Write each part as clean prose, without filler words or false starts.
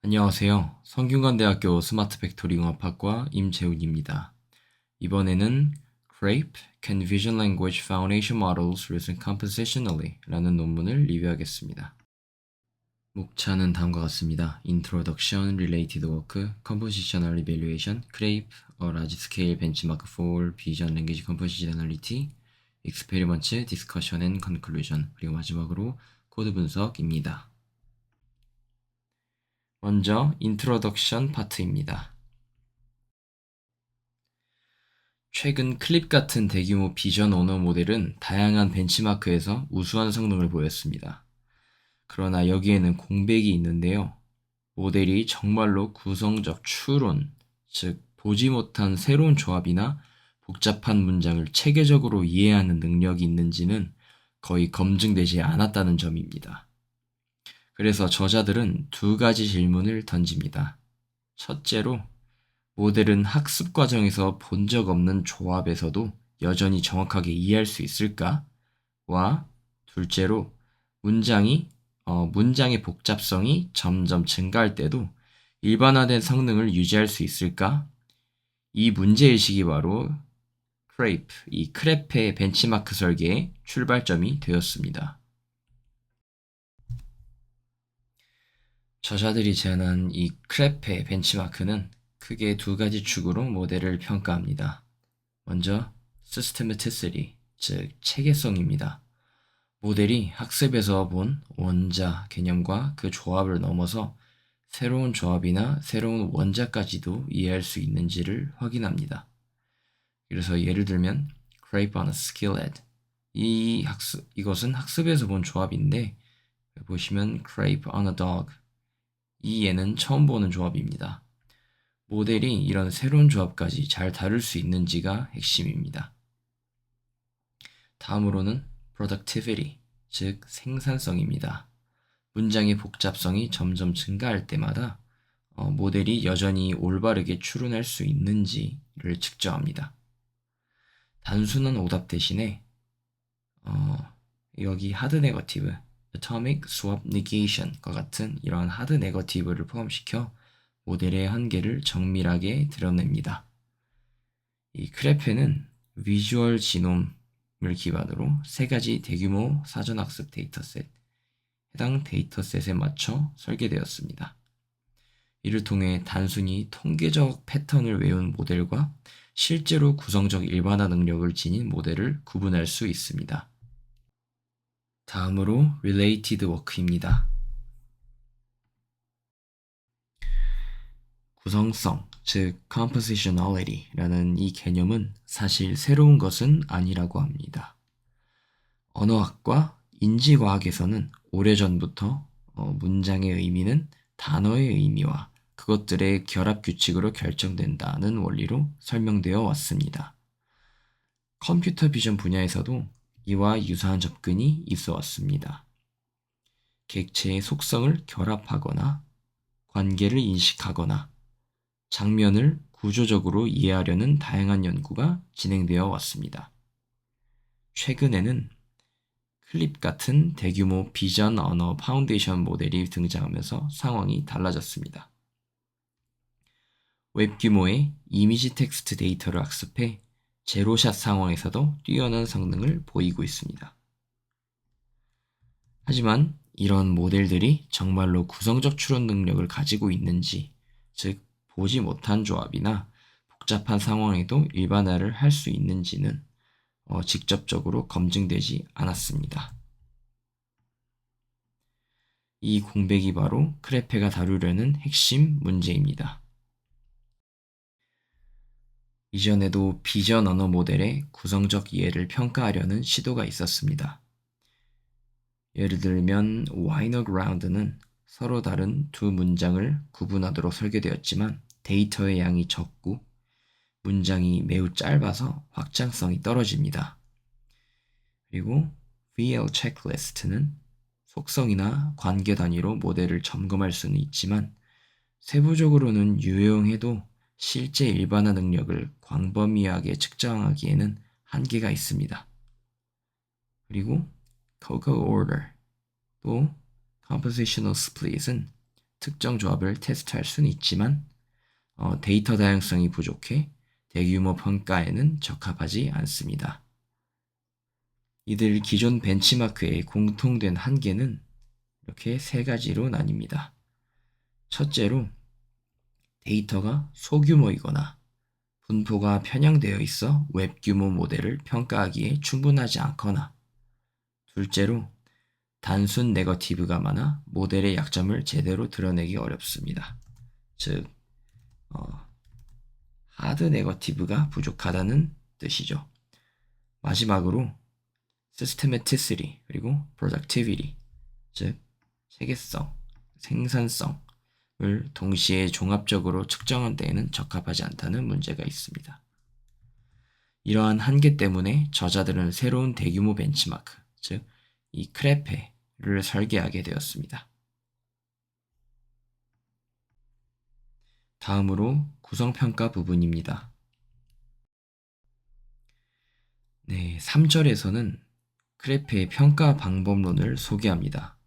안녕하세요. 성균관대학교 스마트 팩토리 융합학과 임재훈입니다. 이번에는 CRAPE Can Vision Language Foundation Models Reason Compositionally 라는 논문을 리뷰하겠습니다. 목차는 다음과 같습니다. Introduction, Related Work, Compositional Evaluation, CRAPE, A Large Scale Benchmark for Vision Language Compositionality, Experiments, Discussion and Conclusion, 그리고 마지막으로 코드 분석입니다. 먼저 인트로덕션 파트입니다. 최근 클립 같은 대규모 비전 언어 모델은 다양한 벤치마크에서 우수한 성능을 보였습니다. 그러나 여기에는 공백이 있는데요. 모델이 정말로 구성적 추론, 즉 보지 못한 새로운 조합이나 복잡한 문장을 체계적으로 이해하는 능력이 있는지는 거의 검증되지 않았다는 점입니다. 그래서 저자들은 두 가지 질문을 던집니다. 첫째로, 모델은 학습 과정에서 본 적 없는 조합에서도 여전히 정확하게 이해할 수 있을까? 와, 둘째로, 문장의 복잡성이 점점 증가할 때도 일반화된 성능을 유지할 수 있을까? 이 문제의식이 바로 이 크레페의 벤치마크 설계의 출발점이 되었습니다. 저자들이 제안한 이 크레페 벤치마크는 크게 두 가지 축으로 모델을 평가합니다. 먼저 systematicity, 즉 체계성입니다. 모델이 학습에서 본 원자 개념과 그 조합을 넘어서 새로운 조합이나 새로운 원자까지도 이해할 수 있는지를 확인합니다. 그래서 예를 들면 grape on a skillet, 이것은 학습에서 본 조합인데 보시면 grape on a dog, 이 얘는 처음 보는 조합입니다. 모델이 이런 새로운 조합까지 잘 다룰 수 있는지가 핵심입니다. 다음으로는 productivity, 즉 생산성입니다. 문장의 복잡성이 점점 증가할 때마다 모델이 여전히 올바르게 추론할 수 있는지를 측정합니다. 단순한 오답 대신에 여기 하드 네거티브, atomic swap negation과 같은 이러한 하드 네거티브를 포함시켜 모델의 한계를 정밀하게 드러냅니다. 이 크레페는 비주얼 지놈을 기반으로 세 가지 대규모 사전학습 데이터셋, 해당 데이터셋에 맞춰 설계되었습니다. 이를 통해 단순히 통계적 패턴을 외운 모델과 실제로 구성적 일반화 능력을 지닌 모델을 구분할 수 있습니다. 다음으로 Related Work입니다. 구성성, 즉 compositionality라는 이 개념은 사실 새로운 것은 아니라고 합니다. 언어학과 인지과학에서는 오래전부터 문장의 의미는 단어의 의미와 그것들의 결합 규칙으로 결정된다는 원리로 설명되어 왔습니다. 컴퓨터 비전 분야에서도 이와 유사한 접근이 있어 왔습니다. 객체의 속성을 결합하거나 관계를 인식하거나 장면을 구조적으로 이해하려는 다양한 연구가 진행되어 왔습니다. 최근에는 클립 같은 대규모 비전 언어 파운데이션 모델이 등장하면서 상황이 달라졌습니다. 웹 규모의 이미지 텍스트 데이터를 학습해 제로샷 상황에서도 뛰어난 성능을 보이고 있습니다. 하지만 이런 모델들이 정말로 구성적 추론 능력을 가지고 있는지, 즉 보지 못한 조합이나 복잡한 상황에도 일반화를 할 수 있는지는 직접적으로 검증되지 않았습니다. 이 공백이 바로 크레페가 다루려는 핵심 문제입니다. 이전에도 비전 언어 모델의 구성적 이해를 평가하려는 시도가 있었습니다. 예를 들면 Winer Ground는 서로 다른 두 문장을 구분하도록 설계되었지만 데이터의 양이 적고 문장이 매우 짧아서 확장성이 떨어집니다. 그리고 VL Checklist는 속성이나 관계 단위로 모델을 점검할 수는 있지만 세부적으로는 유용해도 실제 일반화 능력을 광범위하게 측정하기에는 한계가 있습니다. 그리고 Cocoa Order 또 Compositional Split은 특정 조합을 테스트할 수는 있지만 데이터 다양성이 부족해 대규모 평가에는 적합하지 않습니다. 이들 기존 벤치마크의 공통된 한계는 이렇게 세 가지로 나뉩니다. 첫째로 데이터가 소규모이거나 분포가 편향되어 있어 웹 규모 모델을 평가하기에 충분하지 않거나, 둘째로 단순 네거티브가 많아 모델의 약점을 제대로 드러내기 어렵습니다. 즉, 하드 네거티브가 부족하다는 뜻이죠. 마지막으로 시스테매티시티 그리고 프로덕티비티, 즉 체계성, 생산성을 동시에 종합적으로 측정한 데에는 적합하지 않다는 문제가 있습니다. 이러한 한계 때문에 저자들은 새로운 대규모 벤치마크, 즉 이 크레페를 설계하게 되었습니다. 다음으로 구성평가 부분입니다. 네, 3절에서는 크레페의 평가 방법론을 소개합니다.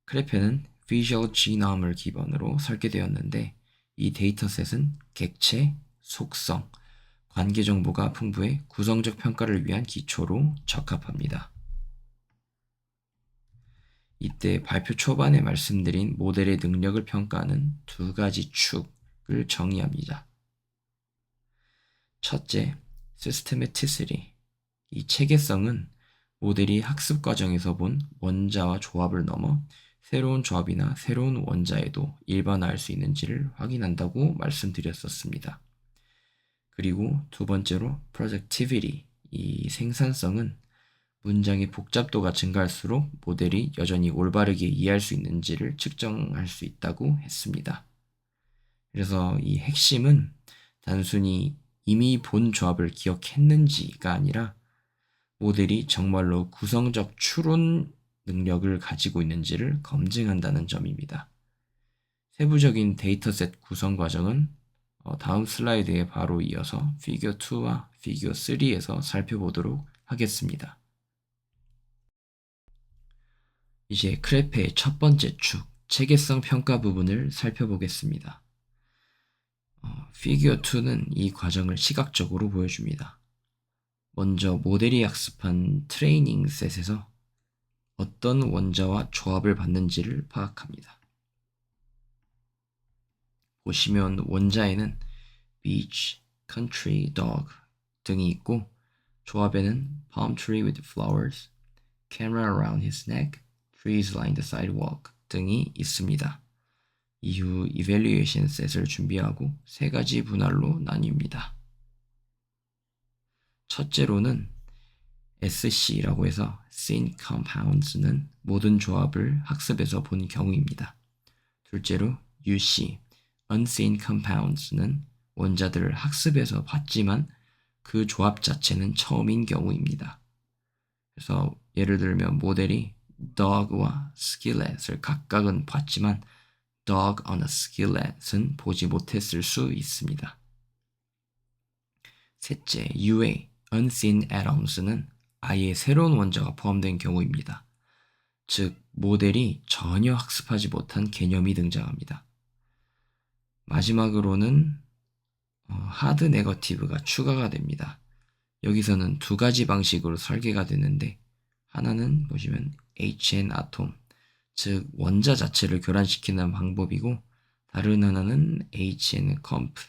크레페는 Visual Genome을 기반으로 설계되었는데 이 데이터셋은 객체, 속성, 관계 정보가 풍부해 구성적 평가를 위한 기초로 적합합니다. 이때 발표 초반에 말씀드린 모델의 능력을 평가하는 두 가지 축을 정의합니다. 첫째, Systematicity. 이 체계성은 모델이 학습 과정에서 본 원자와 조합을 넘어 새로운 조합이나 새로운 원자에도 일반화할 수 있는지를 확인한다고 말씀드렸었습니다. 그리고 두 번째로 Productivity. 이 생산성은 문장의 복잡도가 증가할수록 모델이 여전히 올바르게 이해할 수 있는지를 측정할 수 있다고 했습니다. 그래서 이 핵심은 단순히 이미 본 조합을 기억했는지가 아니라 모델이 정말로 구성적 추론 능력을 가지고 있는지를 검증한다는 점입니다. 세부적인 데이터셋 구성 과정은 다음 슬라이드에 바로 이어서 피겨 2와 피겨 3에서 살펴보도록 하겠습니다. 이제 크레페의 첫 번째 축, 체계성 평가 부분을 살펴보겠습니다. 피겨 2는 이 과정을 시각적으로 보여줍니다. 먼저 모델이 학습한 트레이닝 셋에서 어떤 원자와 조합을 받는지를 파악합니다. 보시면 원자에는 beach, country, dog 등이 있고 조합에는 palm tree with flowers, camera around his neck, trees line the sidewalk 등이 있습니다. 이후 evaluation 셋을 준비하고 세 가지 분할로 나뉩니다. 첫째로는 SC라고 해서 Syn Compounds는 모든 조합을 학습해서 본 경우입니다. 둘째로 UC, Unseen Compounds는 원자들을 학습해서 봤지만 그 조합 자체는 처음인 경우입니다. 그래서 예를 들면 모델이 dog와 skillet을 각각은 봤지만 dog on a skillet은 보지 못했을 수 있습니다. 셋째, UA, Unseen Atoms는 아예 새로운 원자가 포함된 경우입니다. 즉, 모델이 전혀 학습하지 못한 개념이 등장합니다. 마지막으로는 하드 네거티브가 추가가 됩니다. 여기서는 두 가지 방식으로 설계가 되는데 하나는 보시면 HN 아톰, 즉 원자 자체를 교란시키는 방법이고 다른 하나는 HN 컴프,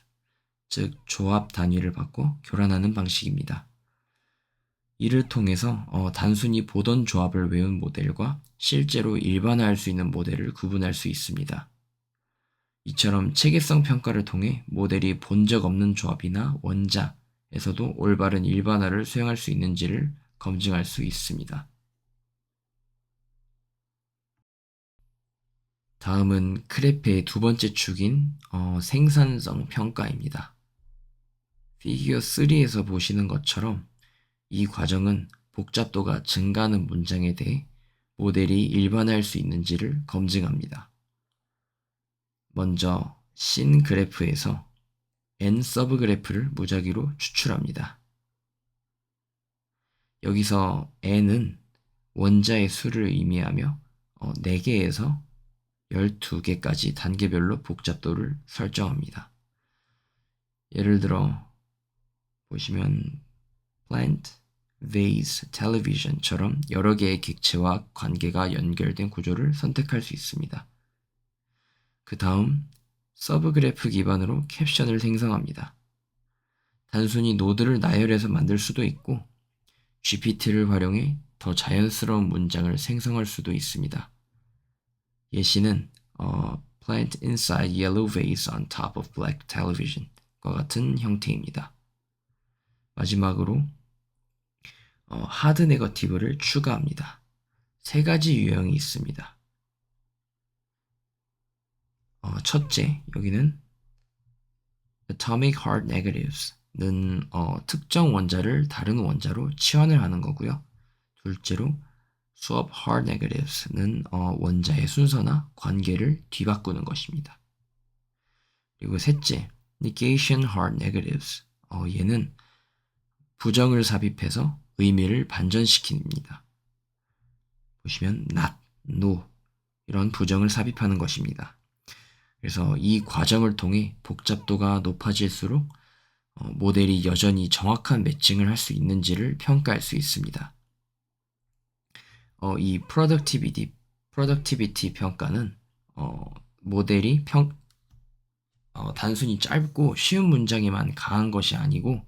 즉 조합 단위를 바꿔 교란하는 방식입니다. 이를 통해서 단순히 보던 조합을 외운 모델과 실제로 일반화할 수 있는 모델을 구분할 수 있습니다. 이처럼 체계성 평가를 통해 모델이 본 적 없는 조합이나 원자에서도 올바른 일반화를 수행할 수 있는지를 검증할 수 있습니다. 다음은 크레페의 두 번째 축인 생산성 평가입니다. 피겨 3에서 보시는 것처럼 이 과정은 복잡도가 증가하는 문장에 대해 모델이 일반화할 수 있는지를 검증합니다. 먼저 신 그래프에서 n 서브 그래프를 무작위로 추출합니다. 여기서 n은 원자의 수를 의미하며 4개에서 12개까지 단계별로 복잡도를 설정합니다. 예를 들어 보시면 plant, vase, television처럼 여러 개의 객체와 관계가 연결된 구조를 선택할 수 있습니다. 그 다음 서브 그래프 기반으로 캡션을 생성합니다. 단순히 노드를 나열해서 만들 수도 있고 GPT를 활용해 더 자연스러운 문장을 생성할 수도 있습니다. 예시는 plant inside yellow vase on top of black television과 같은 형태입니다. 마지막으로 하드 네거티브를 추가합니다. 3가지 유형이 있습니다. 첫째, 여기는 atomic hard negatives는 특정 원자를 다른 원자로 치환을 하는 거고요. 둘째로 swap hard negatives는 원자의 순서나 관계를 뒤바꾸는 것입니다. 그리고 셋째, negation hard negatives. 얘는 부정을 삽입해서 의미를 반전시킵니다. 보시면 not, no 이런 부정을 삽입하는 것입니다. 그래서 이 과정을 통해 복잡도가 높아질수록 모델이 여전히 정확한 매칭을 할 수 있는지를 평가할 수 있습니다. 이 productivity 평가는 모델이 단순히 짧고 쉬운 문장에만 강한 것이 아니고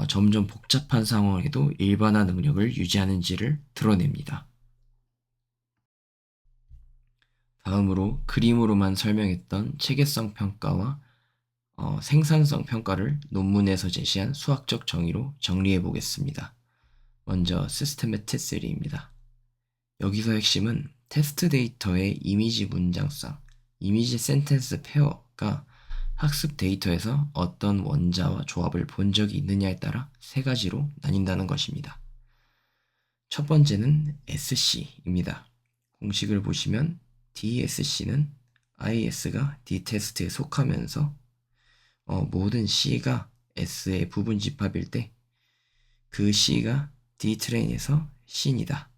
점점 복잡한 상황에도 일반화 능력을 유지하는지를 드러냅니다. 다음으로 그림으로만 설명했던 체계성 평가와 생산성 평가를 논문에서 제시한 수학적 정의로 정리해 보겠습니다. 먼저 systematicity입니다. 여기서 핵심은 테스트 데이터의 이미지 문장성, 이미지 센텐스 페어가 학습 데이터에서 어떤 원자와 조합을 본 적이 있느냐에 따라 3가지로 나뉜다는 것입니다. 첫 번째는 SC입니다. 공식을 보시면 DSC는 IS가 D테스트에 속하면서 모든 C가 S의 부분 집합일 때 그 C가 D트레인에서 C이다.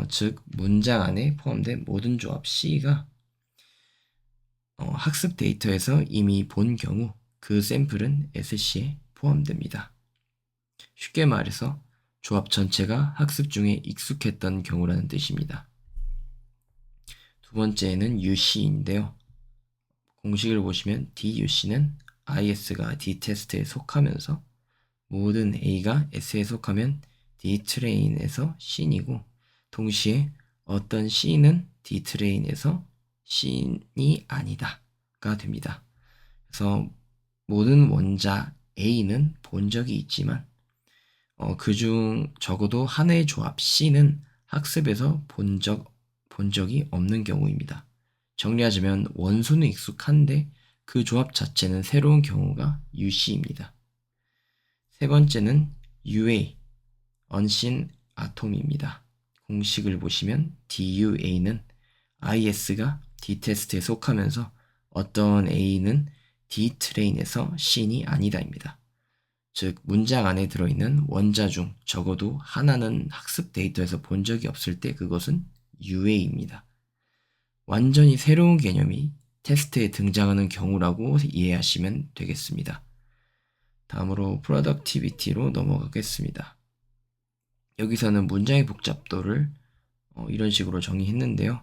즉 문장 안에 포함된 모든 조합 C가 학습 데이터에서 이미 본 경우 그 샘플은 SC에 포함됩니다. 쉽게 말해서 조합 전체가 학습 중에 익숙했던 경우라는 뜻입니다. 두 번째는 UC인데요. 공식을 보시면 DUC는 IS가 D테스트에 속하면서 모든 A가 S에 속하면 D트레인에서 C이고 동시에 어떤 C는 D트레인에서 C이 아니다가 됩니다. 그래서 모든 원자 A는 본 적이 있지만 그중 적어도 하나의 조합 C는 학습에서 본 적이 없는 경우입니다. 정리하자면 원소는 익숙한데 그 조합 자체는 새로운 경우가 UC입니다. 세 번째는 UA, unseen atom입니다. 공식을 보시면 DUA는 IS가 D테스트에 속하면서 어떤 A는 D트레인에서 C이 아니다입니다. 즉 문장 안에 들어있는 원자 중 적어도 하나는 학습 데이터에서 본 적이 없을 때 그것은 UA입니다. 완전히 새로운 개념이 테스트에 등장하는 경우라고 이해하시면 되겠습니다. 다음으로 productivity로 넘어가겠습니다. 여기서는 문장의 복잡도를 이런 식으로 정의했는데요.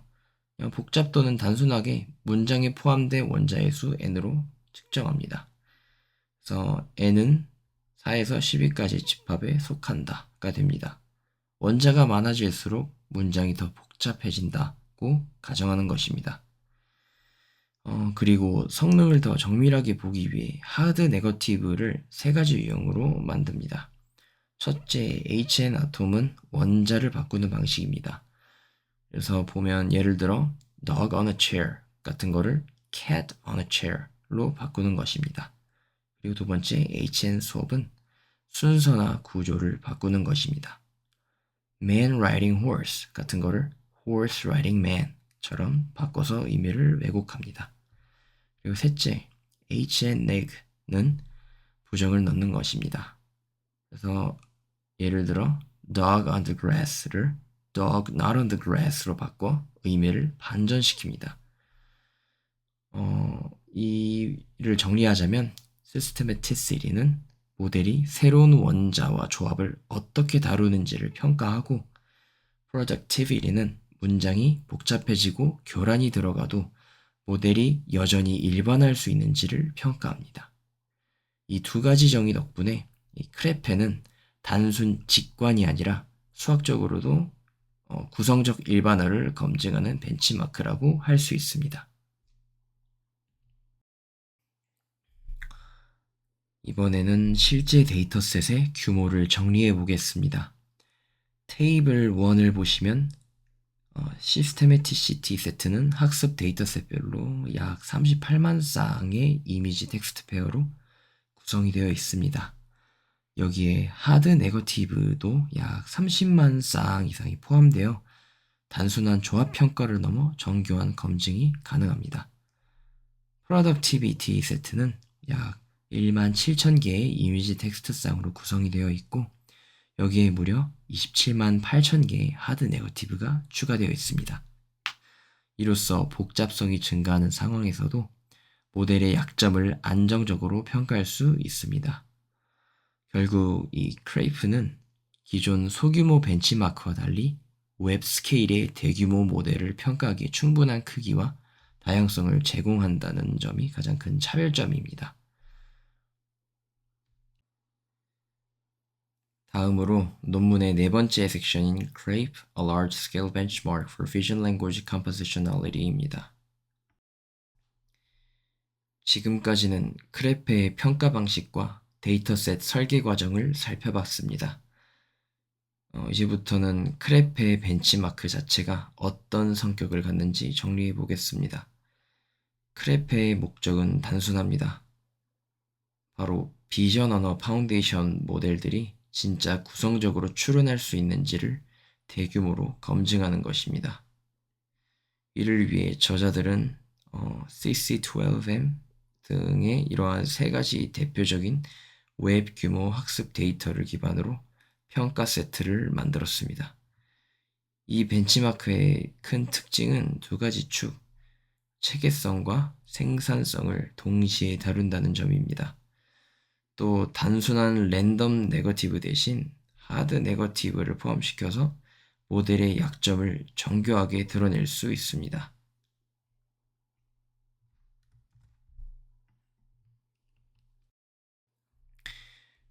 복잡도는 단순하게 문장에 포함된 원자의 수 n으로 측정합니다. 그래서 n은 4에서 12까지 집합에 속한다가 됩니다. 원자가 많아질수록 문장이 더 복잡해진다고 가정하는 것입니다. 그리고 성능을 더 정밀하게 보기 위해 하드 네거티브를 3가지 유형으로 만듭니다. 첫째, HN 아톰은 원자를 바꾸는 방식입니다. 그래서 보면 예를 들어 dog on a chair 같은 거를 cat on a chair로 바꾸는 것입니다. 그리고 두 번째, HN 수업은 순서나 구조를 바꾸는 것입니다. man riding horse 같은 거를 horse riding man처럼 바꿔서 의미를 왜곡합니다. 그리고 셋째, HN leg는 부정을 넣는 것입니다. 그래서 예를 들어 dog on the grass를 dog not on the grass로 바꿔 의미를 반전시킵니다. 이를 정리하자면 시스테매티시티는 모델이 새로운 원자와 조합을 어떻게 다루는지를 평가하고, productivity는 문장이 복잡해지고 교란이 들어가도 모델이 여전히 일반화할 수 있는지를 평가합니다. 이 두 가지 정의 덕분에 이 크레페는 단순 직관이 아니라 수학적으로도 구성적 일반화를 검증하는 벤치마크라고 할 수 있습니다. 이번에는 실제 데이터셋의 규모를 정리해 보겠습니다. 테이블 1을 보시면 시스테매티시티 세트는 학습 데이터셋별로 약 38만 쌍의 이미지 텍스트 페어로 구성이 되어 있습니다. 여기에 하드 네거티브도 약 30만 쌍 이상이 포함되어 단순한 조합 평가를 넘어 정교한 검증이 가능합니다. 프로덕티비티 세트는 약 1만 7천 개의 이미지 텍스트 쌍으로 구성이 되어 있고, 여기에 무려 27만 8천 개의 하드 네거티브가 추가되어 있습니다. 이로써 복잡성이 증가하는 상황에서도 모델의 약점을 안정적으로 평가할 수 있습니다. 결국 이 크레이프는 기존 소규모 벤치마크와 달리 웹 스케일의 대규모 모델을 평가하기에 충분한 크기와 다양성을 제공한다는 점이 가장 큰 차별점입니다. 다음으로 논문의 네 번째 섹션인 Crepe, a large-scale benchmark for vision language compositionality입니다. 지금까지는 크레페의 평가 방식과 데이터셋 설계 과정을 살펴봤습니다. 이제부터는 크레페의 벤치마크 자체가 어떤 성격을 갖는지 정리해 보겠습니다. 크레페의 목적은 단순합니다. 바로 비전 언어 파운데이션 모델들이 진짜 구성적으로 추론할 수 있는지를 대규모로 검증하는 것입니다. 이를 위해 저자들은 CC12M 등의 이러한 세 가지 대표적인 웹 규모 학습 데이터를 기반으로 평가 세트를 만들었습니다. 이 벤치마크의 큰 특징은 두 가지 축, 체계성과 생산성을 동시에 다룬다는 점입니다. 또 단순한 랜덤 네거티브 대신 하드 네거티브를 포함시켜서 모델의 약점을 정교하게 드러낼 수 있습니다.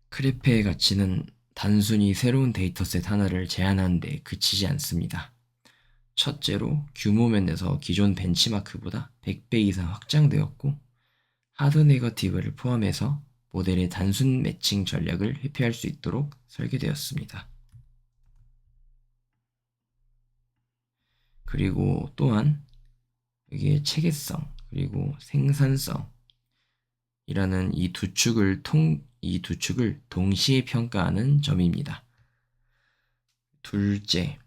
크레페의 가치는 단순히 새로운 데이터셋 하나를 제안하는 데 그치지 않습니다. 첫째로 규모 면에서 기존 벤치마크보다 100배 이상 확장되었고, 하드 네거티브를 포함해서 모델의 단순 매칭 전략을 회피할 수 있도록 설계되었습니다. 그리고 또한 여기에 체계성 그리고 생산성이라는 이 두 축을 동시에 평가하는 점입니다. 둘째,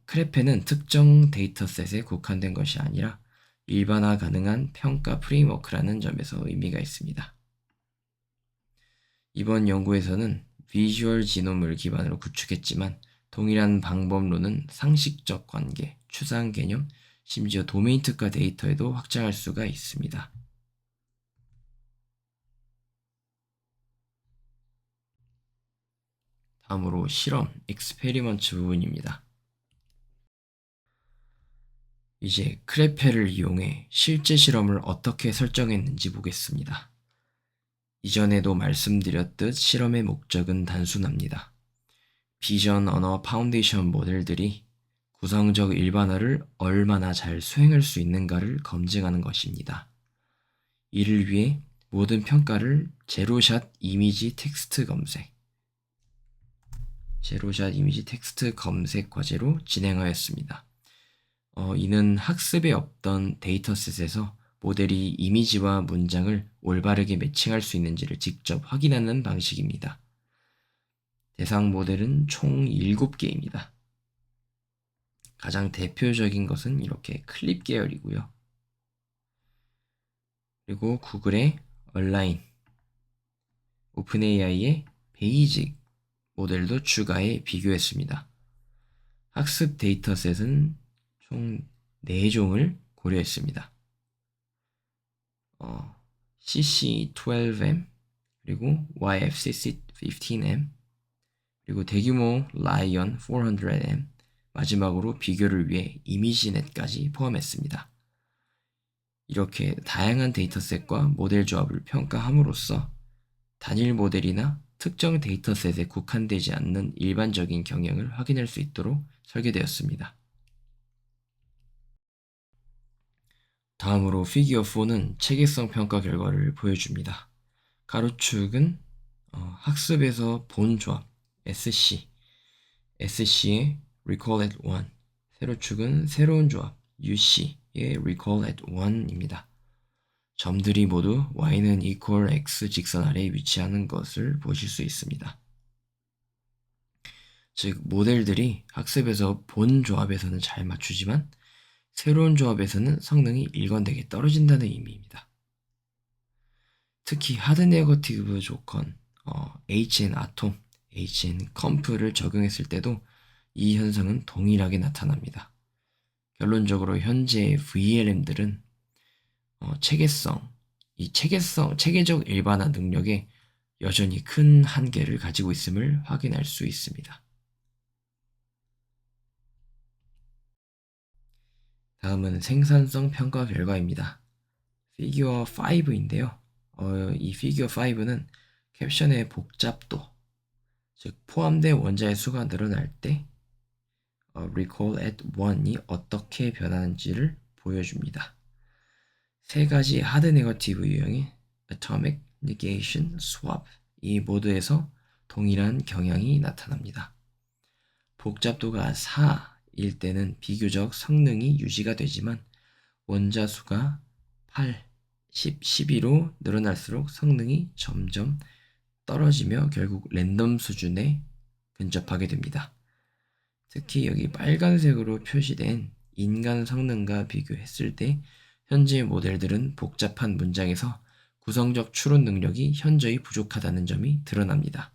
크레페는 특정 데이터셋에 국한된 것이 아니라 일반화 가능한 평가 프레임워크라는 점에서 의미가 있습니다. 이번 연구에서는 비주얼 지놈을 기반으로 구축했지만 동일한 방법론은 상식적 관계, 추상 개념, 심지어 도메인 특화 데이터에도 확장할 수가 있습니다. 다음으로 실험, 익스페리먼트 부분입니다. 이제 크레페를 이용해 실제 실험을 어떻게 설정했는지 보겠습니다. 이전에도 말씀드렸듯 실험의 목적은 단순합니다. 비전 언어 파운데이션 모델들이 구성적 일반화를 얼마나 잘 수행할 수 있는가를 검증하는 것입니다. 이를 위해 모든 평가를 제로샷 이미지 텍스트 검색 과제로 진행하였습니다. 이는 학습에 없던 데이터셋에서 모델이 이미지와 문장을 올바르게 매칭할 수 있는지를 직접 확인하는 방식입니다. 대상 모델은 총 7개입니다. 가장 대표적인 것은 이렇게 클립 계열이고요. 그리고 구글의 얼라인, 오픈AI의 베이직 모델도 추가해 비교했습니다. 학습 데이터셋은 총 4종을 고려했습니다. CC12M 그리고 YFCC15M 그리고 대규모 라이언 400M 마지막으로 비교를 위해 이미지넷까지 포함했습니다. 이렇게 다양한 데이터셋과 모델 조합을 평가함으로써 단일 모델이나 특정 데이터셋에 국한되지 않는 일반적인 경향을 확인할 수 있도록 설계되었습니다. 다음으로 피규어 4는 체계성 평가 결과를 보여줍니다. 가로축은 학습에서 본 조합 SC, SC의 Recall at 1, 세로축은 새로운 조합 UC의 Recall at 1입니다. 점들이 모두 y는 equal x 직선 아래에 위치하는 것을 보실 수 있습니다. 즉 모델들이 학습에서 본 조합에서는 잘 맞추지만 새로운 조합에서는 성능이 일관되게 떨어진다는 의미입니다. 특히 하드 네거티브 조건 HN 아톰, HN 컴프를 적용했을 때도 이 현상은 동일하게 나타납니다. 결론적으로 현재 VLM들은 체계적 일반화 능력에 여전히 큰 한계를 가지고 있음을 확인할 수 있습니다. 다음은 생산성 평가 결과입니다. 피규어 5인데요. 이 피규어 5는 캡션의 복잡도, 즉 포함된 원자의 수가 늘어날 때 recall at 1이 어떻게 변하는지를 보여줍니다. 세 가지 하드 네거티브 유형의 atomic, negation, swap 이 모두에서 동일한 경향이 나타납니다. 복잡도가 4일 때는 비교적 성능이 유지가 되지만 원자 수가 8, 10, 12로 늘어날수록 성능이 점점 떨어지며 결국 랜덤 수준에 근접하게 됩니다. 특히 여기 빨간색으로 표시된 인간 성능과 비교했을 때 현재 모델들은 복잡한 문장에서 구성적 추론 능력이 현저히 부족하다는 점이 드러납니다.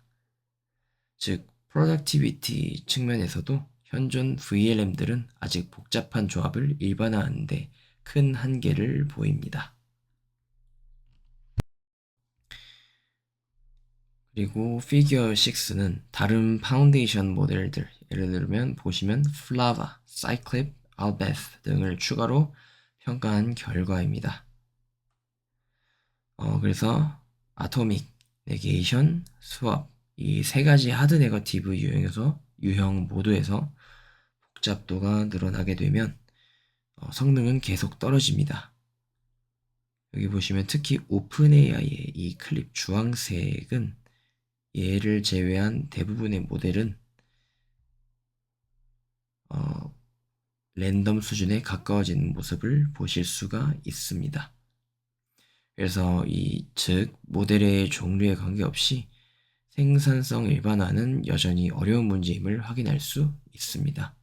즉, productivity 측면에서도 현존 VLM들은 아직 복잡한 조합을 일반화하는 데 큰 한계를 보입니다. 그리고 피규어 6는 다른 파운데이션 모델들, 예를 들면 보시면 플라바, 사이클립, 알베스 등을 추가로 평가한 결과입니다. 그래서 아토믹, 네게이션, 스왑 이 세 가지 하드 네거티브 유형 모두에서 복잡도가 늘어나게 되면 성능은 계속 떨어집니다. 여기 보시면 특히 오픈AI의 이 클립 주황색은 얘를 제외한 대부분의 모델은 랜덤 수준에 가까워지는 모습을 보실 수가 있습니다. 그래서 즉 모델의 종류에 관계없이 생산성 일반화는 여전히 어려운 문제임을 확인할 수 있습니다.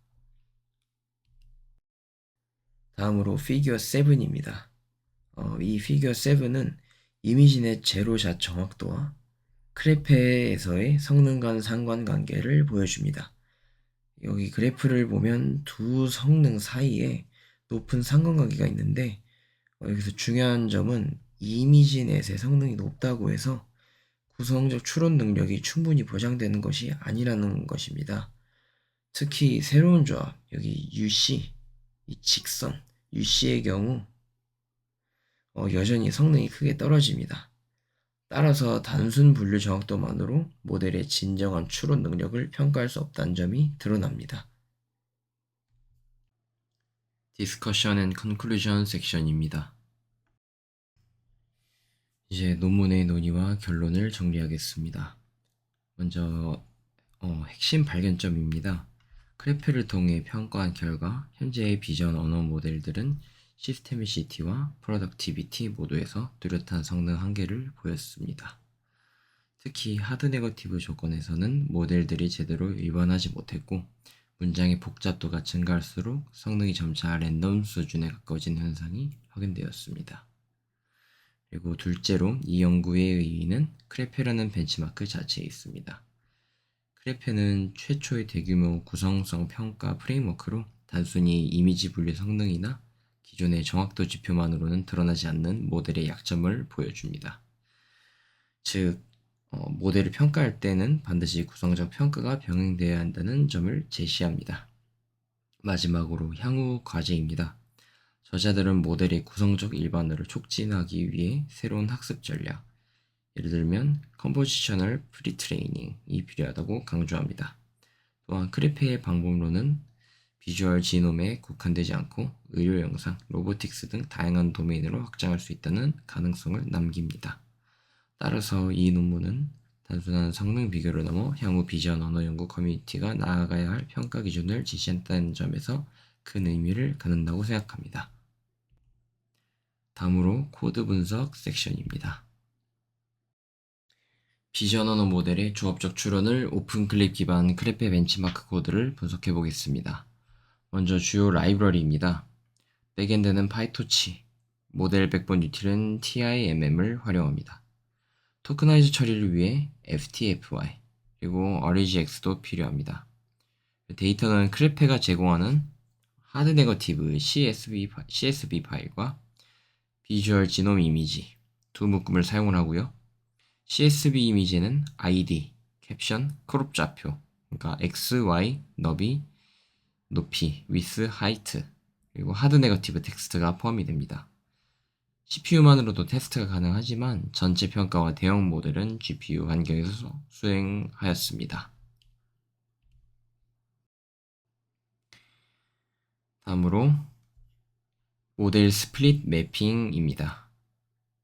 다음으로 피규어 7입니다. 이 피규어 7은 이미지넷 제로샷 정확도와 크레페에서의 성능 간 상관관계를 보여줍니다. 여기 그래프를 보면 두 성능 사이에 높은 상관관계가 있는데 여기서 중요한 점은 이미지넷의 성능이 높다고 해서 구성적 추론 능력이 충분히 보장되는 것이 아니라는 것입니다. 특히 새로운 조합, 여기 UC, 이 직선, UC의 경우 여전히 성능이 크게 떨어집니다. 따라서 단순 분류 정확도만으로 모델의 진정한 추론 능력을 평가할 수 없다는 점이 드러납니다. 디스커션 앤 컨클루전 섹션입니다. 이제 논문의 논의와 결론을 정리하겠습니다. 먼저 핵심 발견점입니다. 크레페를 통해 평가한 결과 현재의 비전 언어 모델들은 시스테미시티와 프로덕티비티 모두에서 뚜렷한 성능 한계를 보였습니다. 특히 하드 네거티브 조건에서는 모델들이 제대로 일반하지 못했고 문장의 복잡도가 증가할수록 성능이 점차 랜덤 수준에 가까워진 현상이 확인되었습니다. 그리고 둘째로 이 연구의 의의는 크레페라는 벤치마크 자체에 있습니다. 크레페는 최초의 대규모 구성성 평가 프레임워크로 단순히 이미지 분류 성능이나 기존의 정확도 지표만으로는 드러나지 않는 모델의 약점을 보여줍니다. 즉, 모델을 평가할 때는 반드시 구성적 평가가 병행되어야 한다는 점을 제시합니다. 마지막으로 향후 과제입니다. 저자들은 모델의 구성적 일반화를 촉진하기 위해 새로운 학습 전략, 예를 들면 컴포지셔널 프리트레이닝이 필요하다고 강조합니다. 또한 크레페의 방법론은 비주얼 지놈에 국한되지 않고 의료 영상, 로보틱스 등 다양한 도메인으로 확장할 수 있다는 가능성을 남깁니다. 따라서 이 논문은 단순한 성능 비교를 넘어 향후 비전 언어 연구 커뮤니티가 나아가야 할 평가 기준을 제시한다는 점에서 큰 의미를 갖는다고 생각합니다. 다음으로 코드 분석 섹션입니다. 비전 언어 모델의 조합적 추론을 오픈 클립 기반 크레페 벤치마크 코드를 분석해 보겠습니다. 먼저 주요 라이브러리입니다. 백엔드는 파이토치, 모델 백본 유틸은 TIMM을 활용합니다. 토크나이즈 처리를 위해 FTFY, 그리고 REGX도 필요합니다. 데이터는 크레페가 제공하는 하드 네거티브 CSV 파일과 비주얼 지놈 이미지 두 묶음을 사용을 하고요. CSV 이미지는 ID, 캡션, 크롭 좌표, 그러니까 X, Y, 너비, 높이, width, height, 그리고 하드 네거티브 텍스트가 포함이 됩니다. CPU만으로도 테스트가 가능하지만 전체 평가와 대형 모델은 GPU 환경에서 수행하였습니다. 다음으로 모델 스플릿 매핑입니다.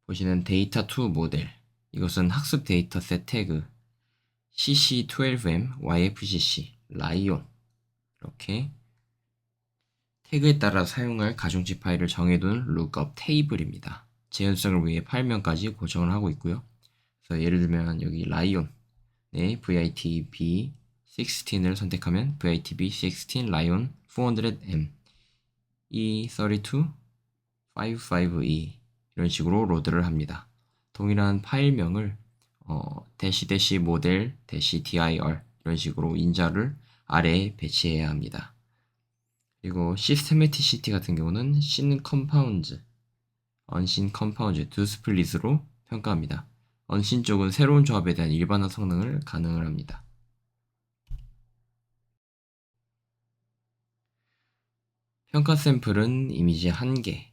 보시는 데이터 투 모델, 이것은 학습 데이터셋 태그 CC12M, YFCC, 라이온 이렇게 태그에 따라 사용할 가중치 파일을 정해둔 lookup 테이블입니다. 재현성을 위해 파일명까지 고정을 하고 있고요. 그래서 예를 들면 여기 라이온의 VITB16을 선택하면 VITB16 라이온 400M E32 55E 이런 식으로 로드를 합니다. 동일한 파일명을 대시 모델 -dir 이런 식으로 인자를 아래에 배치해야 합니다. 그리고 시스테매티시티 같은 경우는 신 컴파운드, 언신 컴파운드 두 스플릿으로 평가합니다. 언신 쪽은 새로운 조합에 대한 일반화 성능을 가능을 합니다. 평가 샘플은 이미지 1개,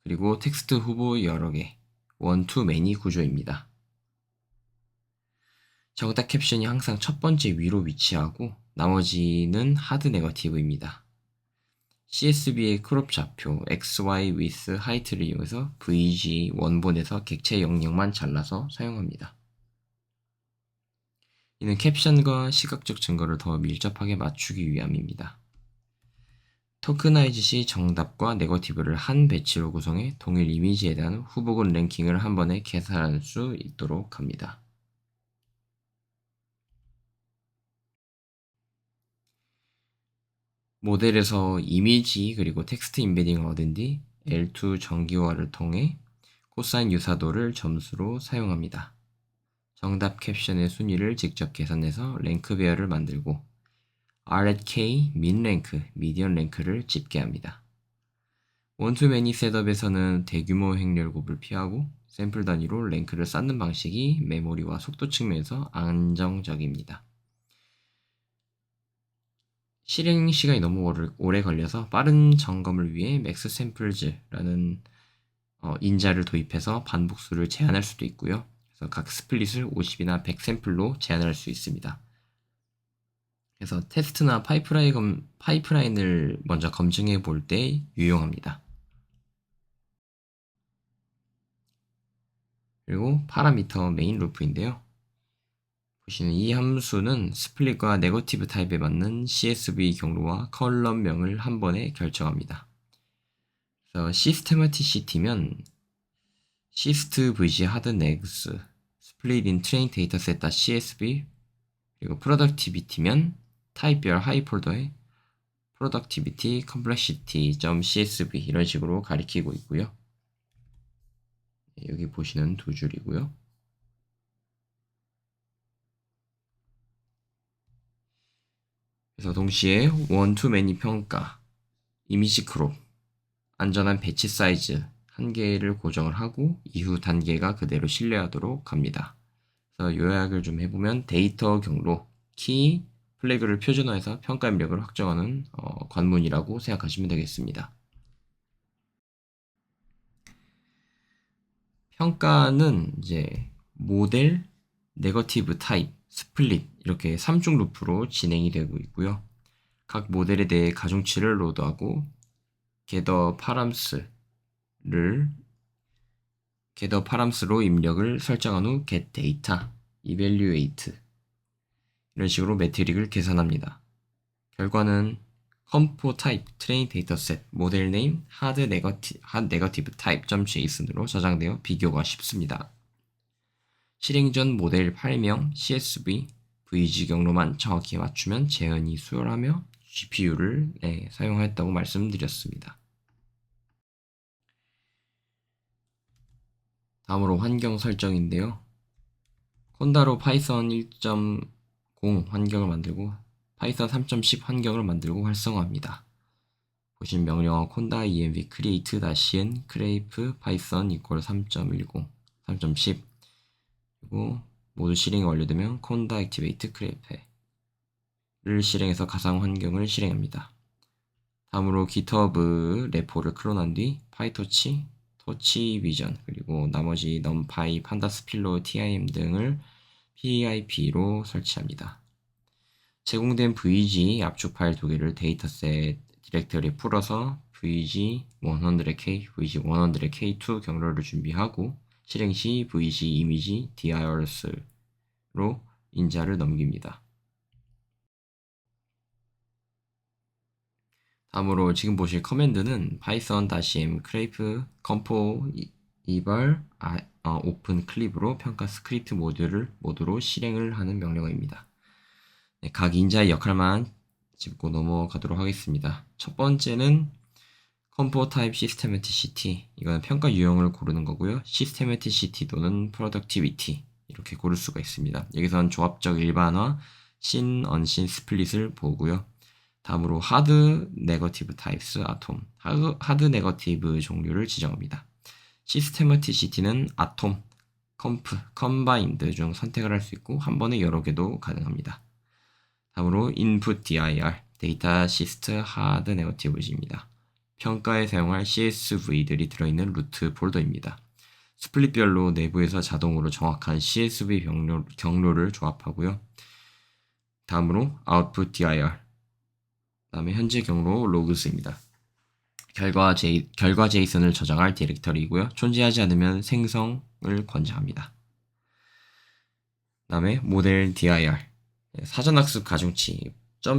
그리고 텍스트 후보 여러 개, 원투 매니 구조입니다. 정답 캡션이 항상 첫 번째 위로 위치하고 나머지는 하드 네거티브입니다. CSV의 크롭 좌표, XY with height를 이용해서 VG 원본에서 객체 영역만 잘라서 사용합니다. 이는 캡션과 시각적 증거를 더 밀접하게 맞추기 위함입니다. 토크나이즈 시 정답과 네거티브를 한 배치로 구성해 동일 이미지에 대한 후보군 랭킹을 한 번에 계산할 수 있도록 합니다. 모델에서 이미지 그리고 텍스트 임베딩을 얻은 뒤 L2 정기화를 통해 코사인 유사도를 점수로 사용합니다. 정답 캡션의 순위를 직접 계산해서 랭크 배열을 만들고 R@K 민 랭크, 미디언 랭크를 집계합니다. 원투매니 셋업에서는 대규모 행렬 곱을 피하고 샘플 단위로 랭크를 쌓는 방식이 메모리와 속도 측면에서 안정적입니다. 실행 시간이 너무 오래 걸려서 빠른 점검을 위해 맥스 샘플즈라는 인자를 도입해서 반복수를 제한할 수도 있고요. 그래서 각 스플릿을 50이나 100 샘플로 제한할 수 있습니다. 그래서 테스트나 파이프라인을 먼저 검증해 볼 때 유용합니다. 그리고 파라미터 메인 루프인데요. 보시는 이 함수는 스플릿과 네거티브 타입에 맞는 CSV 경로와 컬럼명을 한 번에 결정합니다. 그래서 시스테마티시티면 시스트 vg 하드 네그스 스플릿 인 트레인 데이터셋 .csv 그리고 프로덕티비티면 타입별 하이 폴더에 productivity complexity.csv 이런 식으로 가리키고 있고요. 여기 보시는 두 줄이고요. 그래서 동시에 원투 매니 평가, 이미지 크롭, 안전한 배치 사이즈 1개를 고정을 하고 이후 단계가 그대로 신뢰하도록 합니다. 그래서 요약을 좀 해보면 데이터 경로, 키, 플래그를 표준화해서 평가 입력을 확정하는 관문이라고 생각하시면 되겠습니다. 평가는 이제 모델, 네거티브 타입, 스플릿 이렇게 3중 루프로 진행이 되고 있고요. 각 모델에 대해 가중치를 로드하고 겟더 파람스로 입력을 설정한 후 get data, evaluate 이런 식으로 매트릭을 계산합니다. 결과는 컴포 타입 트레인 데이터셋 모델 네임 hard negative type.json으로 저장되어 비교가 쉽습니다. 실행 전 모델 8명 CSV VG 경로만 정확히 맞추면 재현이 수월하며 GPU를 사용하였다고 말씀드렸습니다. 다음으로 환경 설정인데요. 콘다로 파이썬 1.0 환경을 만들고 파이썬 3.10 환경을 만들고 활성화합니다. 보신 명령어 콘다 env create -n create python equal 3.10 3.10 그리고 모두 실행이 완료되면 콘다 activate create를 실행해서 가상 환경을 실행합니다. 다음으로 GitHub 레포를 클론한 뒤 파이토치, 토치 비전 그리고 나머지 numpy, 판다스 필로, tim 등을 pip로 설치합니다. 제공된 VG 압축 파일 2개를 데이터셋 디렉터리에 풀어서 VG100K, VG100K2 경로를 준비하고 실행 시 VG 이미지 dirs로 인자를 넘깁니다. 다음으로 지금 보실 커맨드는 python-m crepe compo eval open clip으로 평가 스크립트 모드로 실행을 하는 명령어입니다. 네, 각 인자의 역할만 짚고 넘어가도록 하겠습니다. 첫 번째는 compo type systematicity 이거는 평가 유형을 고르는 거고요. systematicity 또는 productivity 이렇게 고를 수가 있습니다. 여기서는 조합적 일반화, 신, 언신, 스플릿을 보고요. 다음으로 hard negative types atom, hard negative 종류를 지정합니다. systematicity는 atom, combined 중 선택을 할 수 있고 한 번에 여러 개도 가능합니다. 다음으로 input dir, data syst hard negative입니다. 평가에 사용할 CSV들이 들어있는 루트 폴더입니다. 스플릿별로 내부에서 자동으로 정확한 CSV 경로를 조합하고요. 다음으로 output dir, 다음에 현재 경로 logs입니다. 결과 JSON을 저장할 디렉터리이고요. 존재하지 않으면 생성을 권장합니다. 다음에 모델 dir, 사전학습 가중치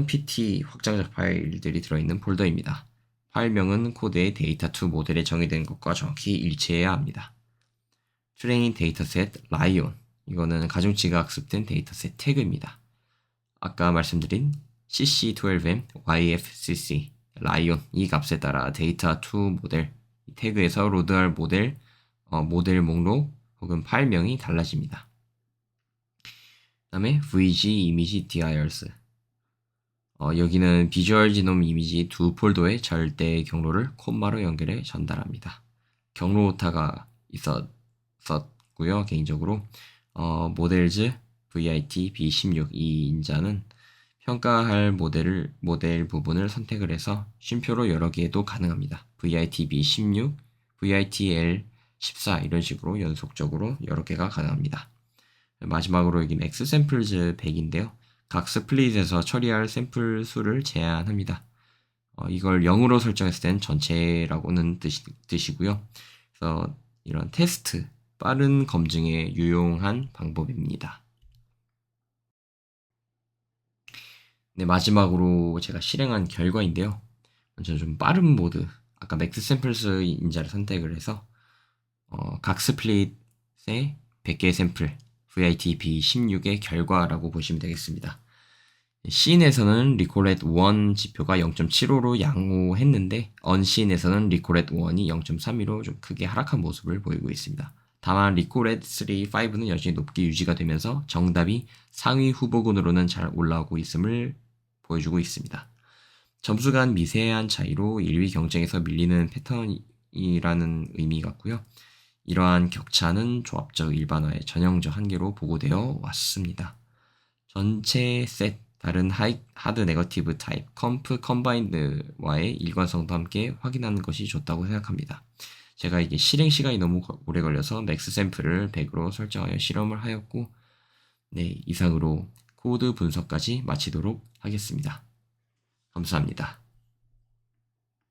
.pt 확장자 파일들이 들어있는 폴더입니다. 파일명은 코드의 데이터2 모델에 정의된 것과 정확히 일치해야 합니다. 트레인 데이터셋 lion, 이거는 가중치가 학습된 데이터셋 태그입니다. 아까 말씀드린 cc12m yfcc lion 이 값에 따라 데이터2 모델 태그에서 로드할 모델 목록 혹은 파일명이 달라집니다. 다음에 vg 이미지 dirs, 여기는 비주얼 지놈 이미지 두 폴더의 절대 경로를 콤마로 연결해 전달합니다. 경로 오타가 있었고요. 개인적으로 모델즈 vit b16 이 인자는 평가할 모델 부분을 선택을 해서 쉼표로 여러 개도 가능합니다. vit b16, vitl 14 이런 식으로 연속적으로 여러 개가 가능합니다. 마지막으로 여기는 xsamples's 100인데요. 각 스플릿에서 처리할 샘플 수를 제한합니다. 이걸 0으로 설정했을 땐 전체라고는 뜻이고요. 그래서 이런 테스트, 빠른 검증에 유용한 방법입니다. 네, 마지막으로 제가 실행한 결과인데요. 먼저 좀 빠른 모드, 아까 맥스 샘플스 인자를 선택을 해서 각 스플릿의 100개의 샘플, VIT B16의 결과라고 보시면 되겠습니다. C인에서는 리콜렛 1 지표가 0.75로 양호했는데 언C인에서는 리콜렛 1이 0.32로 좀 크게 하락한 모습을 보이고 있습니다. 다만 리콜렛 3, 5는 여전히 높게 유지가 되면서 정답이 상위 후보군으로는 잘 올라오고 있음을 보여주고 있습니다. 점수 간 미세한 차이로 1위 경쟁에서 밀리는 패턴이라는 의미 같고요. 이러한 격차는 조합적 일반화의 전형적 한계로 보고되어 왔습니다. 전체 셋, 다른 하드 네거티브 타입, 컴프 컴바인드와의 일관성도 함께 확인하는 것이 좋다고 생각합니다. 제가 이게 실행 시간이 너무 오래 걸려서 맥스 샘플을 100으로 설정하여 실험을 하였고, 네, 이상으로 코드 분석까지 마치도록 하겠습니다. 감사합니다.